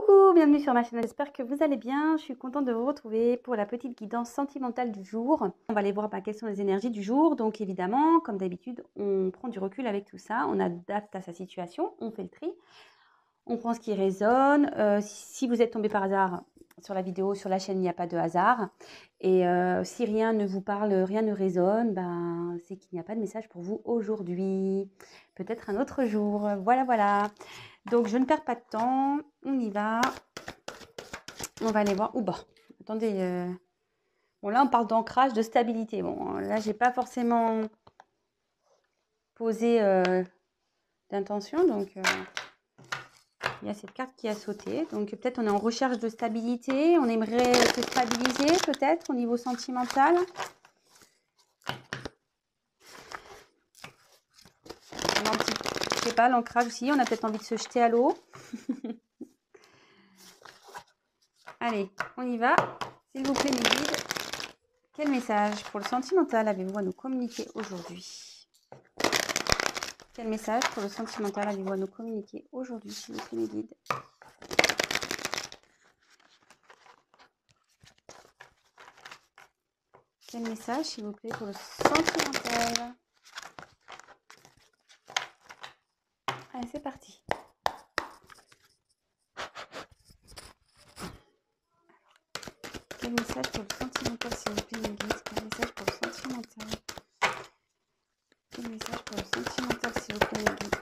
Coucou, bienvenue sur ma chaîne, j'espère que vous allez bien. Je suis contente de vous retrouver pour la petite guidance sentimentale du jour. On va aller voir quelles sont les énergies du jour. Donc évidemment, comme d'habitude, on prend du recul avec tout ça, on adapte à sa situation, on fait le tri, on prend ce qui résonne. Si vous êtes tombé par hasard sur la vidéo, sur la chaîne, il n'y a pas de hasard. Et si rien ne vous parle, rien ne résonne, ben, c'est qu'il n'y a pas de message pour vous aujourd'hui. Peut-être un autre jour. Voilà. Donc, je ne perds pas de temps. On y va. On va aller voir. Ouh, bah, attendez. Bon, là, on parle d'ancrage, de stabilité. Bon, là, j'ai pas forcément posé d'intention. Donc, il y a cette carte qui a sauté. Donc, peut-être on est en recherche de stabilité. On aimerait se stabiliser, peut-être, au niveau sentimental. Je sais pas, l'ancrage aussi. On a peut-être envie de se jeter à l'eau. Allez, on y va. S'il vous plaît, mes guides. Quel message pour le sentimental avez-vous à nous communiquer aujourd'hui? Quel message pour le sentimental avez-vous à nous communiquer aujourd'hui, s'il vous plaît, mes guides? Quel message, s'il vous plaît, pour le sentimental? Allez, c'est parti. Quel message pour le sentimental, s'il vous plaît, mes guides? Quel message pour le sentimental? Quel message pour le sentimental, s'il vous plaît, mes guides?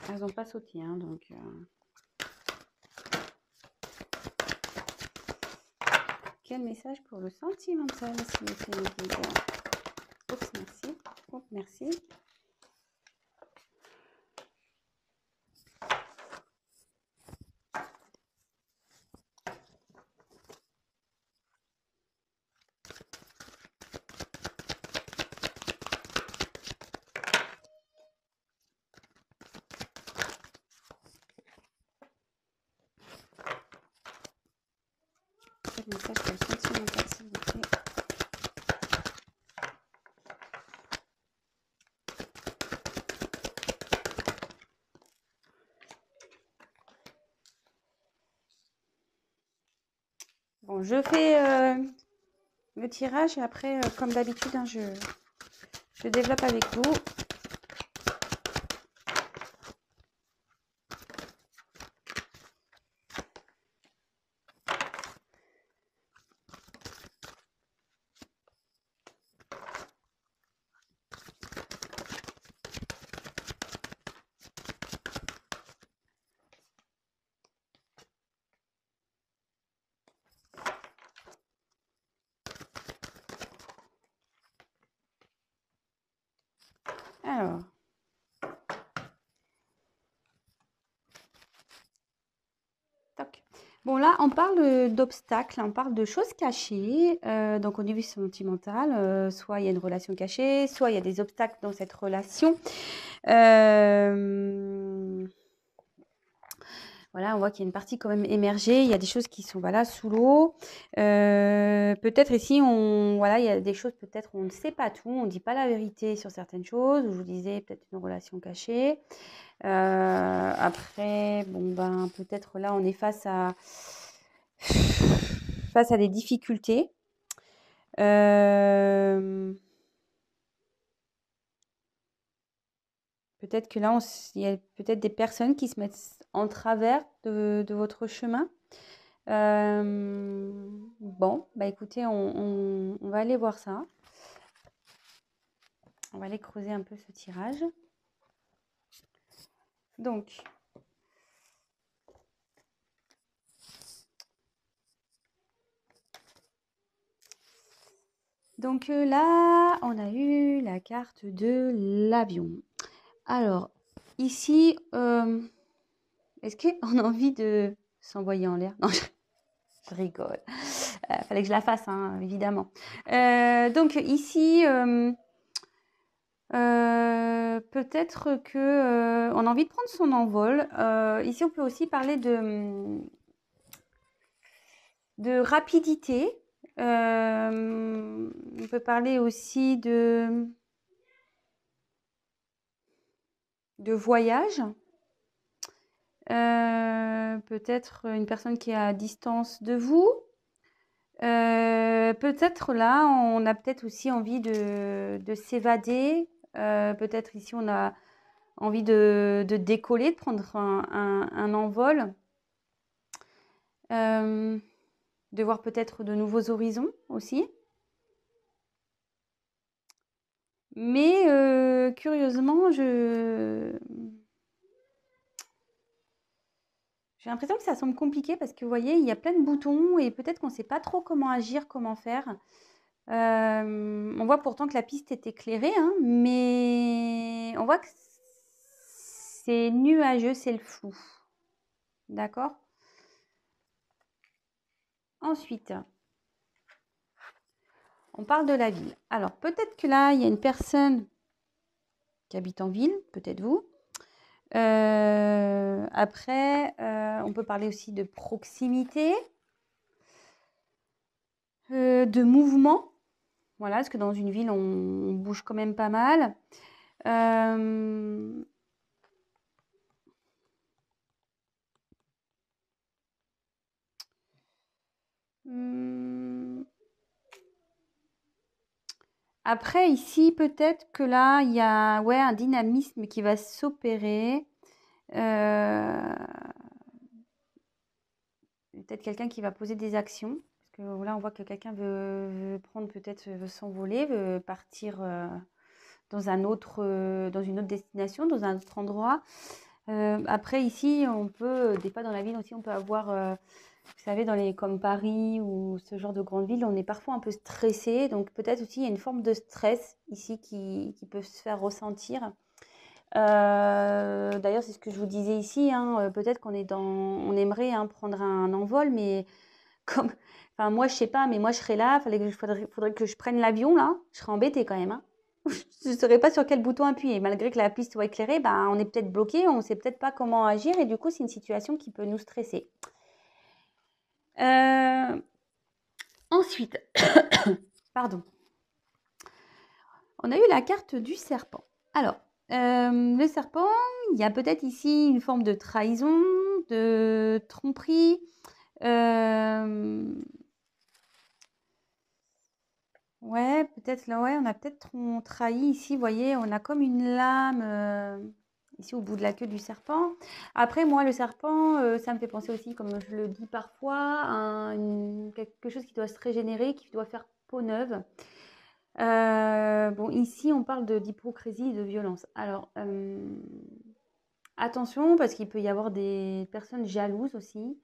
Elles n'ont pas sauté, hein, donc... Quel message pour le sentimental, s'il vous plaît, mes guides? Oups, merci. Oups, merci. Quel message pour le sentimental, s'il vous plaît? Bon, je fais le tirage et après, comme d'habitude, hein, je développe avec vous. Alors, toc. Bon, là, on parle d'obstacles, on parle de choses cachées. Donc, au niveau sentimental, soit il y a une relation cachée, soit il y a des obstacles dans cette relation. Voilà, on voit qu'il y a une partie quand même émergée. Il y a des choses qui sont voilà, sous l'eau. Peut-être ici, voilà, il y a des choses, peut-être on ne sait pas tout. On ne dit pas la vérité sur certaines choses. Je vous disais, peut-être une relation cachée. Après, bon, ben, peut-être là, on est face à des difficultés. Peut-être que là, il y a peut-être des personnes qui se mettent en travers de votre chemin. Bon, bah écoutez, on va aller voir ça. On va aller creuser un peu ce tirage. Donc, là, on a eu la carte de l'avion. Alors, ici, est-ce qu'on a envie de s'envoyer en l'air? Non, je rigole. Fallait que je la fasse, hein, évidemment. Donc, ici, peut-être que on a envie de prendre son envol. Ici, on peut aussi parler de rapidité. On peut parler aussi de voyage. Peut-être une personne qui est à distance de vous. Peut-être là, on a peut-être aussi envie de s'évader. Peut-être ici, on a envie de décoller, de prendre un envol. De voir peut-être de nouveaux horizons aussi. Mais curieusement, j'ai l'impression que ça semble compliqué parce que vous voyez, il y a plein de boutons et peut-être qu'on ne sait pas trop comment agir, comment faire. On voit pourtant que la piste est éclairée, hein, mais on voit que c'est nuageux, c'est le flou. D'accord? Ensuite, on parle de la ville. Alors, peut-être que là, il y a une personne qui habite en ville, peut-être vous. Après, on peut parler aussi de proximité, de mouvement. Voilà, parce que dans une ville, on bouge quand même pas mal. Après, ici, peut-être que là, il y a un dynamisme qui va s'opérer. Peut-être quelqu'un qui va poser des actions. Parce que là, on voit que quelqu'un veut prendre, peut-être veut s'envoler, veut partir dans une autre destination, dans un autre endroit. Après, ici, on peut, des fois dans la ville aussi, on peut avoir, vous savez, comme Paris ou ce genre de grande ville, on est parfois un peu stressé. Donc, peut-être aussi, il y a une forme de stress ici qui peut se faire ressentir. D'ailleurs, c'est ce que je vous disais ici, hein, peut-être on aimerait hein, prendre un envol, mais enfin, moi, je sais pas, mais moi, je serais là, faudrait que je prenne l'avion, là, je serais embêtée quand même, hein. Je ne saurais pas sur quel bouton appuyer. Malgré que la piste soit éclairée, ben, on est peut-être bloqué, on ne sait peut-être pas comment agir et du coup, c'est une situation qui peut nous stresser. Ensuite, pardon, on a eu la carte du serpent. Alors, le serpent, il y a peut-être ici une forme de trahison, de tromperie. Ouais, peut-être là, ouais, on a peut-être trahi ici, vous voyez, on a comme une lame ici au bout de la queue du serpent. Après, moi, le serpent, ça me fait penser aussi, comme je le dis parfois, à quelque chose qui doit se régénérer, qui doit faire peau neuve. Bon, ici, on parle d'hypocrisie et de violence. Alors, attention, parce qu'il peut y avoir des personnes jalouses aussi.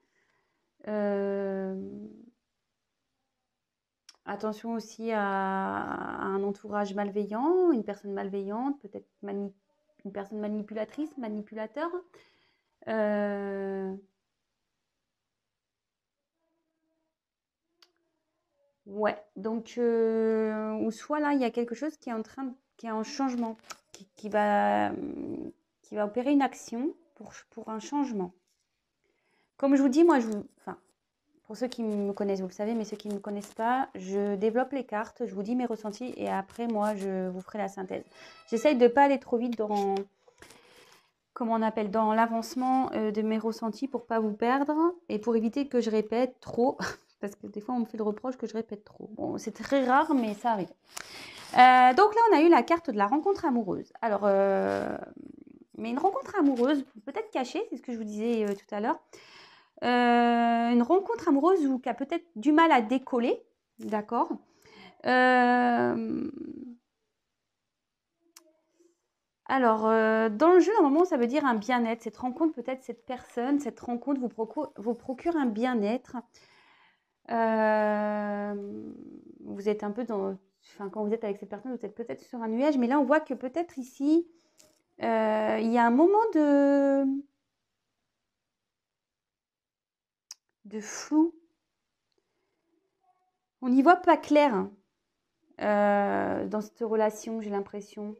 Attention aussi à un entourage malveillant, une personne malveillante, peut-être une personne manipulatrice, manipulateur. Ouais, donc ou soit là, il y a quelque chose qui est en changement, qui va opérer une action pour un changement. Comme je vous dis, moi, enfin, pour ceux qui me connaissent, vous le savez, mais ceux qui ne me connaissent pas, je développe les cartes, je vous dis mes ressentis et après, moi, je vous ferai la synthèse. J'essaye de ne pas aller trop vite comment on appelle, dans l'avancement de mes ressentis pour pas vous perdre et pour éviter que je répète trop, parce que des fois, on me fait le reproche que je répète trop. Bon, c'est très rare, mais ça arrive. Donc là, on a eu la carte de la rencontre amoureuse. Alors, mais une rencontre amoureuse, peut-être cachée, c'est ce que je vous disais tout à l'heure. Une rencontre amoureuse ou qui a peut-être du mal à décoller, d'accord. Alors, dans le jeu, normalement, ça veut dire un bien-être. Cette rencontre, peut-être cette personne, cette rencontre vous procure un bien-être. Vous êtes un peu enfin, quand vous êtes avec cette personne, vous êtes peut-être sur un nuage, mais là, on voit que peut-être ici, il y a un moment de flou. On n'y voit pas clair hein, dans cette relation, j'ai l'impression.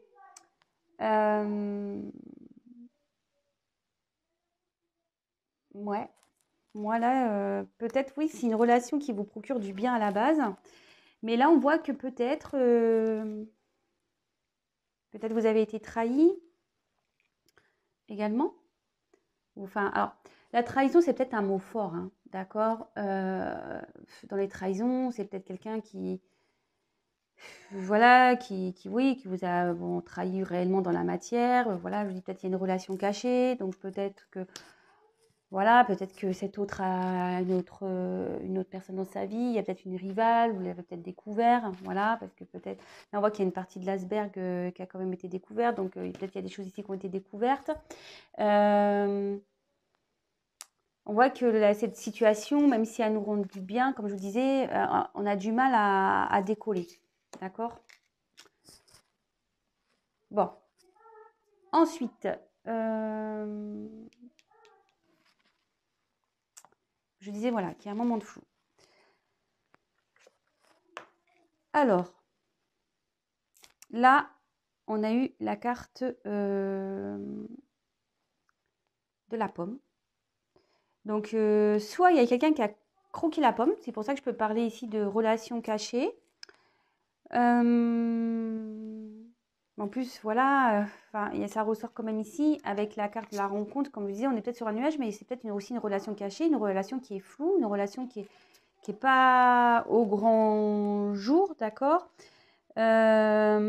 Ouais. Moi, là, peut-être, oui, c'est une relation qui vous procure du bien à la base. Mais là, on voit que peut-être vous avez été trahi également. Enfin, alors, la trahison, c'est peut-être un mot fort, hein, d'accord? Dans les trahisons, c'est peut-être quelqu'un qui, voilà, oui, qui vous a bon, trahi réellement dans la matière. Voilà, je dis peut-être qu'il y a une relation cachée, donc peut-être que, voilà, peut-être que cet autre a une autre personne dans sa vie. Il y a peut-être une rivale, vous l'avez peut-être découvert, voilà, parce que peut-être, là, on voit qu'il y a une partie de l'iceberg qui a quand même été découverte, donc peut-être qu'il y a des choses ici qui ont été découvertes. Euh, On voit que cette situation, même si elle nous rend du bien, comme je vous disais, on a du mal à décoller. D'accord? Bon. Ensuite, je disais voilà, qu'il y a un moment de flou. Alors, là, on a eu la carte de la pomme. Donc, soit il y a quelqu'un qui a croqué la pomme, c'est pour ça que je peux parler ici de relations cachées. En plus, voilà, ça ressort quand même ici avec la carte de la rencontre. Comme je disais, on est peut-être sur un nuage, mais c'est peut-être aussi une relation cachée, une relation qui est floue, une relation qui est pas au grand jour, d'accord. Là,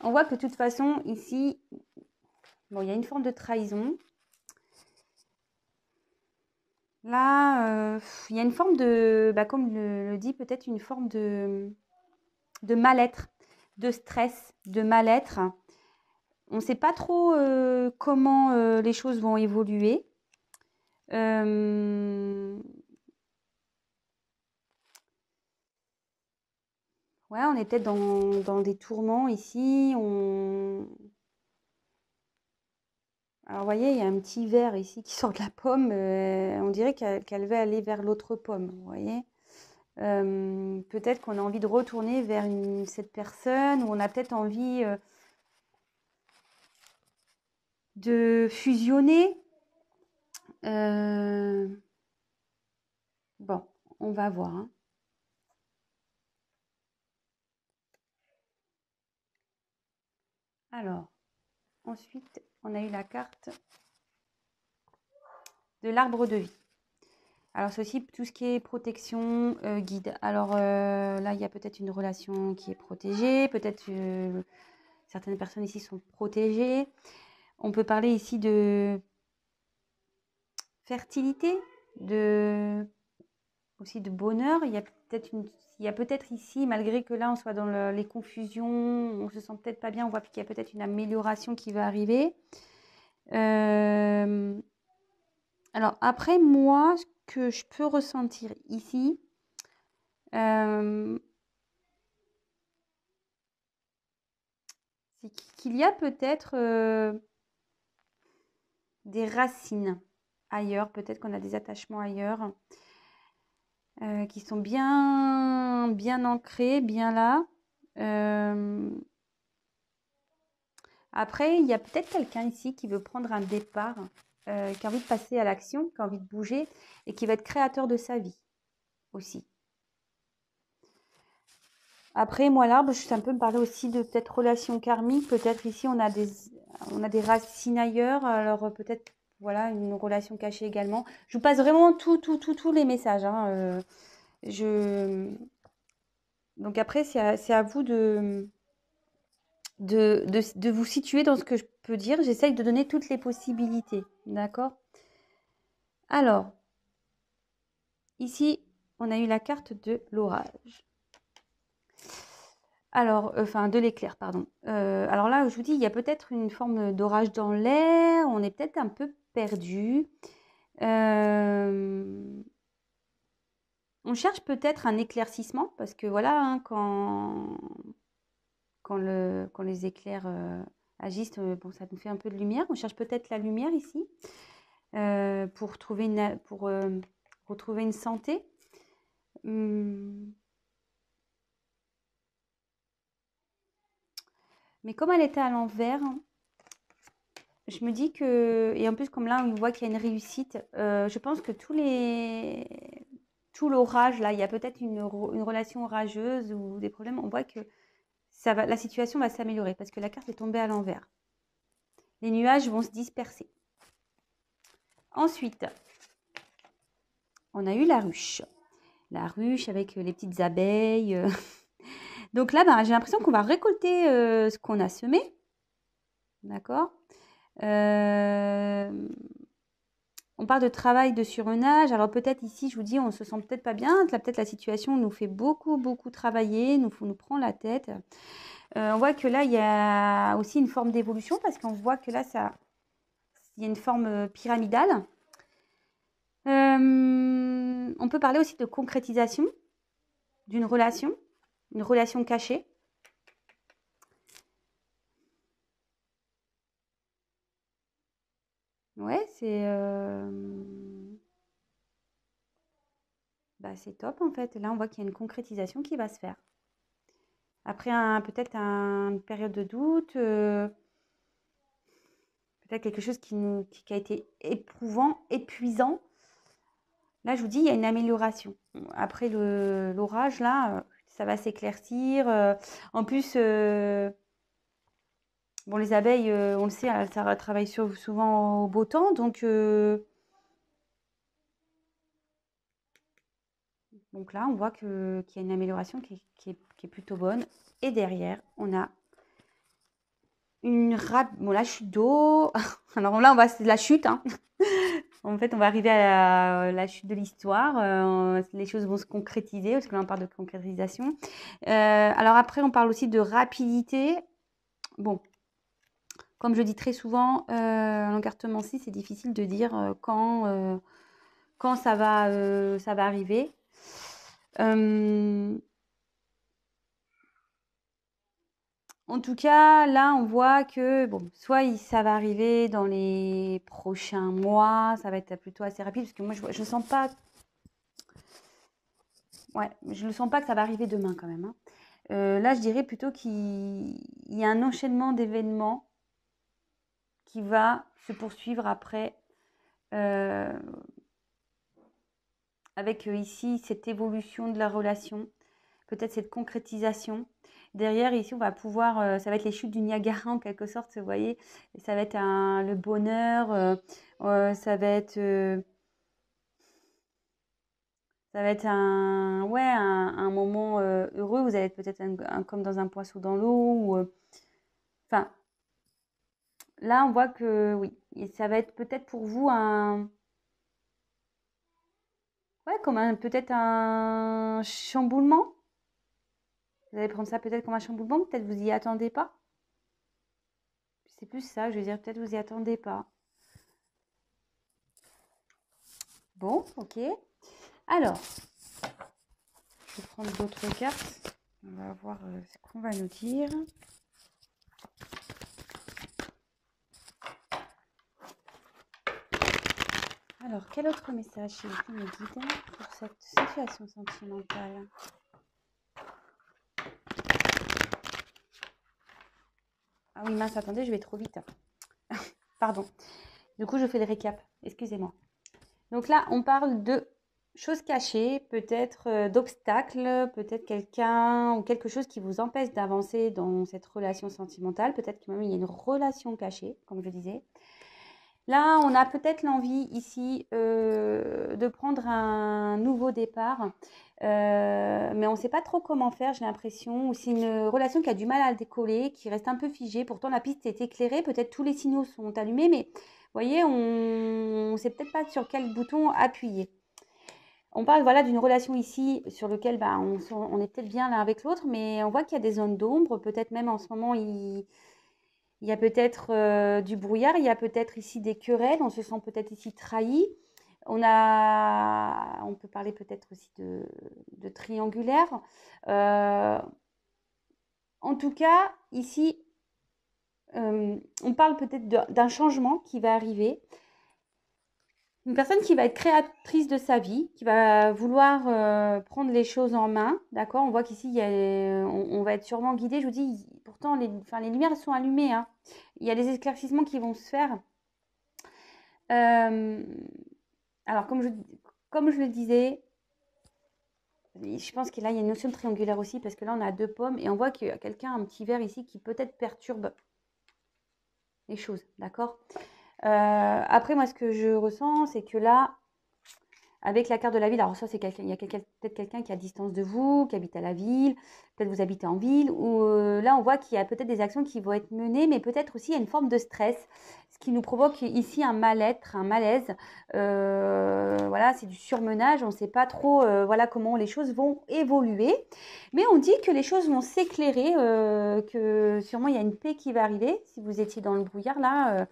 on voit que de toute façon, ici, bon, il y a une forme de trahison. Là, il y a une forme de, comme le dit, peut-être une forme de mal-être, de stress, de mal-être. On ne sait pas trop comment les choses vont évoluer. Ouais, on est peut-être dans des tourments ici. Alors, vous voyez, il y a un petit verre ici qui sort de la pomme. On dirait qu'elle veut aller vers l'autre pomme, vous voyez. Peut-être qu'on a envie de retourner vers cette personne, ou on a peut-être envie de fusionner. Bon, on va voir, hein. Alors, ensuite, on a eu la carte de l'arbre de vie. Alors, c'est aussi tout ce qui est protection, guide. Alors, là, il y a peut-être une relation qui est protégée. Peut-être certaines personnes ici sont protégées. On peut parler ici de fertilité, aussi de bonheur. Il y a peut-être ici, malgré que là, on soit dans les confusions, on se sent peut-être pas bien, on voit qu'il y a peut-être une amélioration qui va arriver. Alors après, moi, ce que je peux ressentir ici, c'est qu'il y a peut-être des racines ailleurs, peut-être qu'on a des attachements ailleurs qui sont bien, bien ancrés, bien là. Après, il y a peut-être quelqu'un ici qui veut prendre un départ, qui a envie de passer à l'action, qui a envie de bouger et qui va être créateur de sa vie aussi. Après, moi, l'arbre, ça peut me parler aussi de peut-être relation karmique. Peut-être ici, on a des racines ailleurs. Alors, peut-être, voilà, une relation cachée également. Je vous passe vraiment tous les messages, hein. Donc après, c'est à vous de vous situer dans ce que je peux dire. J'essaye de donner toutes les possibilités. D'accord? Alors, ici, on a eu la carte de l'orage. Alors, enfin, de l'éclair, pardon. Alors là, je vous dis, il y a peut-être une forme d'orage dans l'air. On est peut-être un peu perdu. On cherche peut-être un éclaircissement parce que voilà, hein, quand les éclairs agissent, bon, ça nous fait un peu de lumière. On cherche peut-être la lumière ici pour retrouver une santé. Mais comme elle était à l'envers, hein, je me dis que, et en plus comme là on voit qu'il y a une réussite, je pense que tout l'orage là, il y a peut-être une relation orageuse ou des problèmes, on voit que la situation va s'améliorer parce que la carte est tombée à l'envers. Les nuages vont se disperser. Ensuite, on a eu la ruche. La ruche avec les petites abeilles. Donc là, j'ai l'impression qu'on va récolter ce qu'on a semé. D'accord. On parle de travail de surmenage. Alors peut-être ici, je vous dis, on se sent peut-être pas bien. Là, peut-être la situation nous fait beaucoup, beaucoup travailler, nous prend la tête. On voit que là, il y a aussi une forme d'évolution parce qu'on voit que là, il y a une forme pyramidale. On peut parler aussi de concrétisation d'une relation, une relation cachée. Ouais, c'est top en fait. Là, on voit qu'il y a une concrétisation qui va se faire. Après peut-être une période de doute, peut-être quelque chose qui a été éprouvant, épuisant. Là, je vous dis, il y a une amélioration. Après l'orage, là, ça va s'éclaircir. En plus, bon, les abeilles, on le sait, ça travaille souvent au beau temps. Donc là, on voit qu'il y a une amélioration qui est plutôt bonne. Et derrière, on a la chute d'eau. Alors là, c'est de la chute. Hein. En fait, on va arriver à la chute de l'histoire. Les choses vont se concrétiser, parce que là, on parle de concrétisation. Alors après, on parle aussi de rapidité. Bon, comme je dis très souvent, l'encartement 6, c'est difficile de dire quand ça va arriver. En tout cas, là, on voit que, bon, soit ça va arriver dans les prochains mois, ça va être plutôt assez rapide, parce que moi, je sens pas... Ouais, je ne sens pas que ça va arriver demain, quand même. Hein. Là, je dirais plutôt qu'il y a un enchaînement d'événements qui va se poursuivre après, avec ici cette évolution de la relation, peut-être cette concrétisation. Derrière, ici, on va pouvoir, ça va être les chutes du Niagara en quelque sorte, vous voyez. Ça va être le bonheur, ça va être un moment heureux. Vous allez être peut-être comme dans un poisson dans l'eau. Enfin, là, on voit que oui, et ça va être peut-être pour vous peut-être un chamboulement. Vous allez prendre ça peut-être comme un chamboulement, peut-être vous y attendez pas. C'est plus ça, je veux dire, peut-être vous y attendez pas. Bon, ok. Alors, je vais prendre d'autres cartes. On va voir ce qu'on va nous dire. Alors, quel autre message s'il vous plaît me guide pour cette situation sentimentale? Ah oui, mince, attendez, je vais trop vite. Pardon. Du coup, je fais le récap. Excusez-moi. Donc là, on parle de choses cachées, peut-être d'obstacles, peut-être quelqu'un ou quelque chose qui vous empêche d'avancer dans cette relation sentimentale. Peut-être qu'il y a une relation cachée, comme je disais. Là, on a peut-être l'envie ici de prendre un nouveau départ, mais on ne sait pas trop comment faire, j'ai l'impression. Ou c'est une relation qui a du mal à décoller, qui reste un peu figée. Pourtant, la piste est éclairée, peut-être tous les signaux sont allumés, mais vous voyez, on ne sait peut-être pas sur quel bouton appuyer. On parle d'une relation ici sur laquelle on est peut-être bien l'un avec l'autre, mais on voit qu'il y a des zones d'ombre. Peut-être même en ce moment, il y a peut-être du brouillard, il y a peut-être ici des querelles, on se sent peut-être ici trahi. On peut parler peut-être aussi de triangulaire. En tout cas, ici, on parle peut-être d'un changement qui va arriver. Une personne qui va être créatrice de sa vie, qui va vouloir prendre les choses en main, d'accord. On voit qu'ici, on va être sûrement guidé. Je vous dis, pourtant, pourtant, enfin, les lumières sont allumées, hein. Il y a des éclaircissements qui vont se faire. Alors, comme je le disais, je pense que là, il y a une notion de triangulaire aussi, parce que là, on a 2 pommes, et on voit qu'il y a quelqu'un, un petit verre ici, qui peut-être perturbe les choses, d'accord? Après, moi, ce que je ressens, c'est que là, avec la carte de la ville, alors ça, c'est quelqu'un, il y a peut-être quelqu'un qui est à distance de vous, qui habite à la ville, peut-être vous habitez en ville, ou là, on voit qu'il y a peut-être des actions qui vont être menées, mais peut-être aussi il y a une forme de stress, ce qui nous provoque ici un mal-être, un malaise. Voilà, c'est du surmenage, on ne sait pas trop voilà, comment les choses vont évoluer, mais on dit que les choses vont s'éclairer, que sûrement il y a une paix qui va arriver, si vous étiez dans le brouillard là,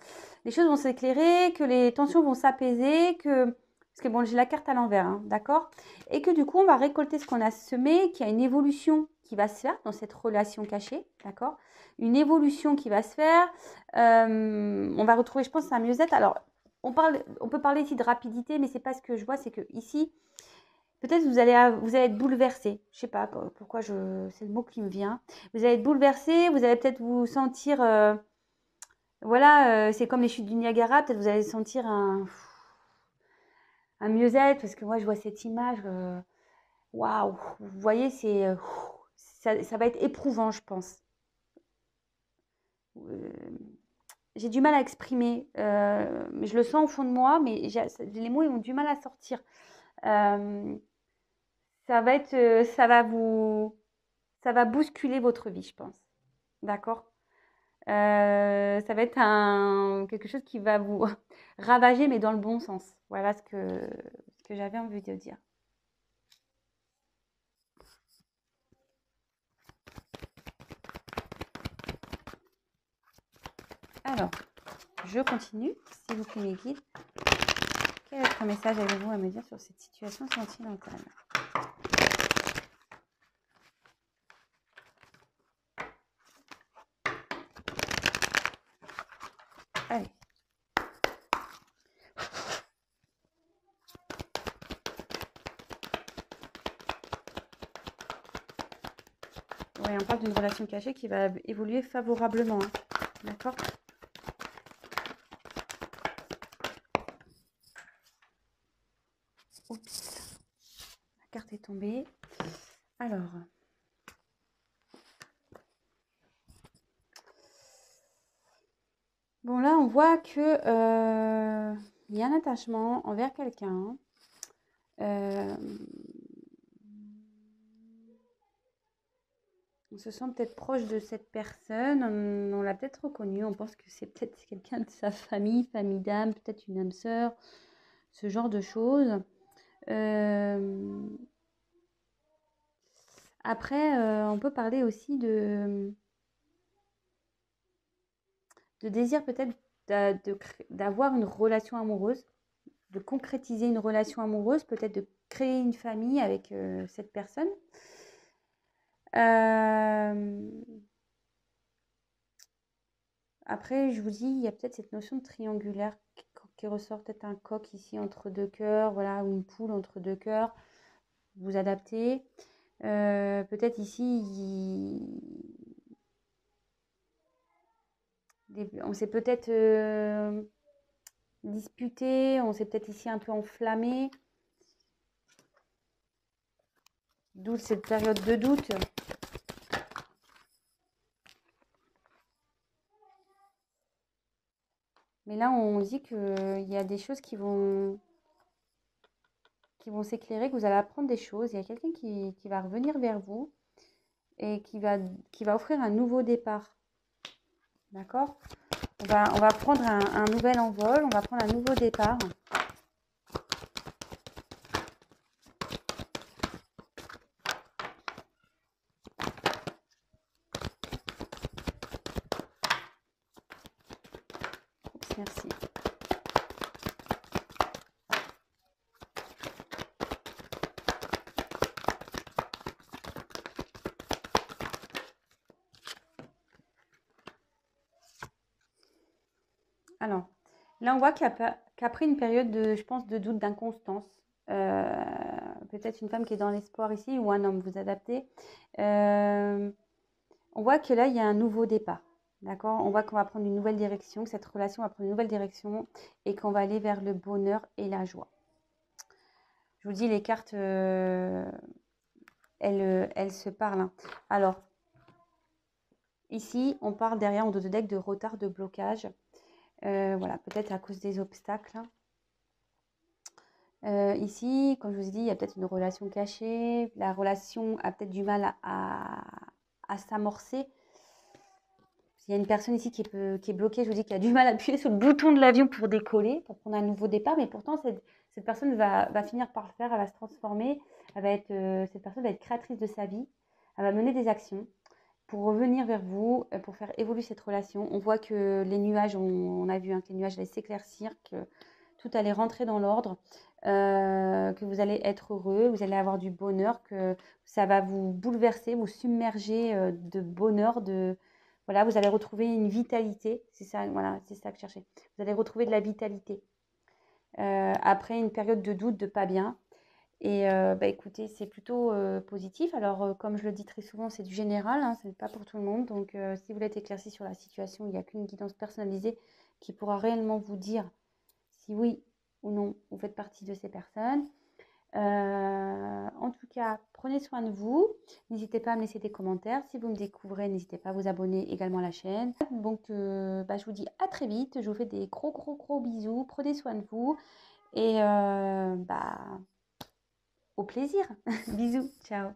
les choses vont s'éclairer, que les tensions vont s'apaiser, que... Parce que bon, j'ai la carte à l'envers, hein, d'accord? Et que du coup, on va récolter ce qu'on a semé, qu'il y a une évolution qui va se faire dans cette relation cachée, d'accord? Une évolution qui va se faire. On va retrouver, je pense, un mieux-être. Alors, on peut parler ici de rapidité, mais c'est pas ce que je vois, c'est que ici, peut-être vous allez être bouleversé. Je sais pas pourquoi c'est le mot qui me vient. Vous allez être bouleversé, vous allez peut-être vous sentir, voilà, c'est comme les chutes du Niagara, peut-être vous allez sentir un mieux-être, parce que moi je vois cette image, waouh, vous voyez, ça va être éprouvant, je pense. J'ai du mal à exprimer, mais je le sens au fond de moi, mais les mots ils ont du mal à sortir. Euh, ça va bousculer votre vie, je pense. D'accord? Ça va être quelque chose qui va vous ravager, mais dans le bon sens. Voilà ce que j'avais envie de dire. Alors, je continue, s'il vous plaît, mes guides. Quel autre message avez-vous à me dire sur cette situation sentimentale? Allez. Ouais, on parle d'une relation cachée qui va évoluer favorablement. Hein. D'accord? Oups. La carte est tombée. Alors. Bon, là, on voit que il y a un attachement envers quelqu'un. On se sent peut-être proche de cette personne, on l'a peut-être reconnu, on pense que c'est peut-être quelqu'un de sa famille d'âme, peut-être une âme sœur, ce genre de choses. Après, on peut parler aussi de désir peut-être d'avoir une relation amoureuse, de concrétiser une relation amoureuse, peut-être de créer une famille avec cette personne. Après, je vous dis, il y a peut-être cette notion de triangulaire qui ressort, peut-être un coq ici entre 2 cœurs, voilà, ou une poule entre 2 cœurs. Vous adaptez. Peut-être ici, on s'est peut-être disputé, on s'est peut-être ici un peu enflammé. D'où cette période de doute. Mais là, on dit qu'il y a des choses qui vont s'éclairer, que vous allez apprendre des choses. Il y a quelqu'un qui va revenir vers vous et qui va offrir un nouveau départ. D'accord? On va prendre un nouvel envol, on va prendre un nouveau départ. Oups, merci. Alors, là, on voit qu'après une période de, je pense, de doute, d'inconstance, peut-être une femme qui est dans l'espoir ici ou un homme, vous adaptez. On voit que là, il y a un nouveau départ. D'accord? On voit qu'on va prendre une nouvelle direction, que cette relation va prendre une nouvelle direction et qu'on va aller vers le bonheur et la joie. Je vous dis, les cartes, elles se parlent, hein. Alors, ici, on parle derrière en dos de deck de retard, de blocage. Voilà, peut-être à cause des obstacles. Ici, comme je vous ai dit, il y a peut-être une relation cachée. La relation a peut-être du mal à s'amorcer. Il y a une personne ici qui est bloquée, je vous dis, qui a du mal à appuyer sur le bouton de l'avion pour décoller, pour prendre un nouveau départ. Mais pourtant, cette personne va finir par le faire, elle va se transformer. Cette personne va être créatrice de sa vie. Elle va mener des actions pour revenir vers vous, pour faire évoluer cette relation. On voit que les nuages, on a vu, hein, que les nuages allaient s'éclaircir, que tout allait rentrer dans l'ordre, que vous allez être heureux, vous allez avoir du bonheur, que ça va vous bouleverser, vous submerger de bonheur, voilà, vous allez retrouver une vitalité. C'est ça, voilà, c'est ça que je cherchais. Vous allez retrouver de la vitalité après une période de doute, de pas bien. Et bah, écoutez, c'est plutôt positif. Alors, comme je le dis très souvent, c'est du général, hein, ce n'est pas pour tout le monde. Donc, si vous voulez être éclairci sur la situation, il n'y a qu'une guidance personnalisée qui pourra réellement vous dire si oui ou non vous faites partie de ces personnes. En tout cas, prenez soin de vous. N'hésitez pas à me laisser des commentaires. Si vous me découvrez, n'hésitez pas à vous abonner également à la chaîne. Donc, bah, je vous dis à très vite. Je vous fais des gros, gros, gros bisous. Prenez soin de vous. Et bah, au plaisir. Bisous. Ciao.